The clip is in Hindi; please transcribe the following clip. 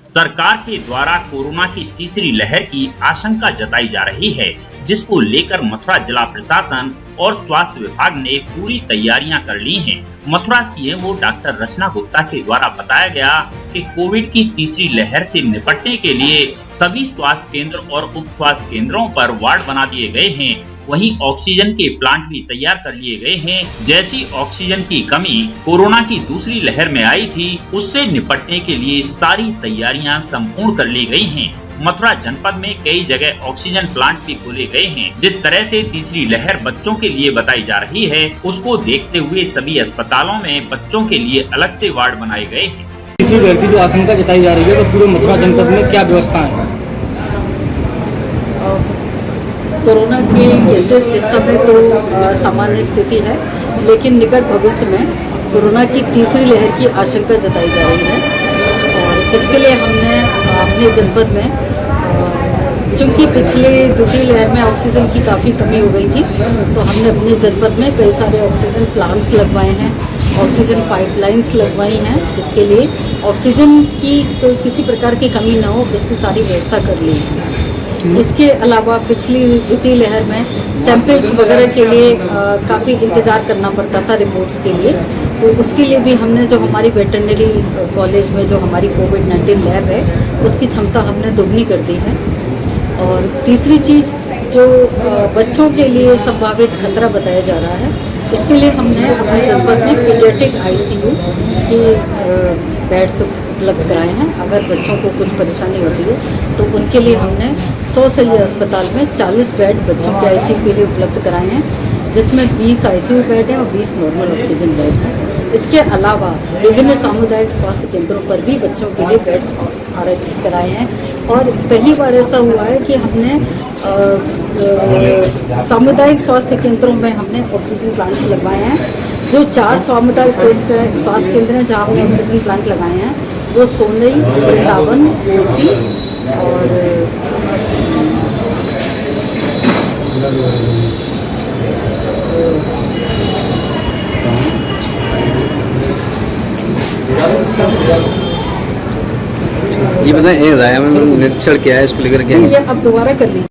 सरकार के द्वारा कोरोना की तीसरी लहर की आशंका जताई जा रही है, जिसको लेकर मथुरा जिला प्रशासन और स्वास्थ्य विभाग ने पूरी तैयारियां कर ली हैं। मथुरा सीएमओ डॉक्टर रचना गुप्ता के द्वारा बताया गया कि कोविड की तीसरी लहर से निपटने के लिए सभी स्वास्थ्य केंद्र और उप स्वास्थ्य केंद्रों पर वार्ड बना दिए गए हैं। वहीं ऑक्सीजन के प्लांट भी तैयार कर लिए गए हैं। जैसी ऑक्सीजन की कमी कोरोना की दूसरी लहर में आई थी, उससे निपटने के लिए सारी तैयारियां संपूर्ण कर ली गई हैं। मथुरा जनपद में कई जगह ऑक्सीजन प्लांट भी खोले गए हैं। जिस तरह से तीसरी लहर बच्चों के लिए बताई जा रही है, उसको देखते हुए सभी अस्पतालों में बच्चों के लिए अलग से वार्ड बनाए गए हैं। तीसरी लहर की जो आशंका जताई जा रही है, तो पूरे मथुरा जनपद में क्या व्यवस्था है? कोरोना के केसेस इस समय तो सामान्य स्थिति है, लेकिन निकट भविष्य में कोरोना की तीसरी लहर की आशंका जताई जा रही है। और इसके लिए हमने अपने जनपद में, चूँकि पिछले दूसरी लहर में ऑक्सीजन की काफ़ी कमी हो गई थी, तो हमने अपने जनपद में कई सारे ऑक्सीजन प्लांट्स लगवाए हैं, ऑक्सीजन पाइपलाइंस लगवाई हैं। इसके लिए ऑक्सीजन की कोई किसी प्रकार की कमी न हो, इसकी सारी व्यवस्था कर ली है। इसके अलावा पिछली द्वितीय लहर में सैंपल्स वगैरह के लिए काफ़ी इंतज़ार करना पड़ता था रिपोर्ट्स के लिए, तो उसके लिए भी हमने जो हमारी वेटरनरी कॉलेज में जो हमारी कोविड-19 लैब है, उसकी क्षमता हमने दोगुनी कर दी है। और तीसरी चीज़ जो बच्चों के लिए संभावित खतरा बताया जा रहा है, इसके लिए हमने अपने जनपद में पीडियाट्रिक आईसीयू की बेड्स उपलब्ध कराए हैं। अगर बच्चों को कुछ परेशानी होती है तो उनके लिए हमने 100 शैय्या अस्पताल में 40 बेड बच्चों के आईसीयू के लिए उपलब्ध कराए हैं, जिसमें 20 आईसीयू बेड हैं और 20 नॉर्मल ऑक्सीजन बेड हैं। इसके अलावा विभिन्न सामुदायिक स्वास्थ्य केंद्रों पर भी बच्चों के लिए बेड्स आरक्षित कराए हैं। और पहली बार ऐसा हुआ है कि हमने सामुदायिक स्वास्थ्य केंद्रों में हमने ऑक्सीजन प्लांट्स लगवाए हैं। जो 4 सामुदायिक स्वास्थ्य केंद्र हैं जहाँ हमने ऑक्सीजन प्लांट लगाए हैं, वो सोनई, वृंदावन, ओसी और ये बताएं, राया में निरीक्षण किया है, इसको लेकर क्या है? ये अब दोबारा कर लीजिए।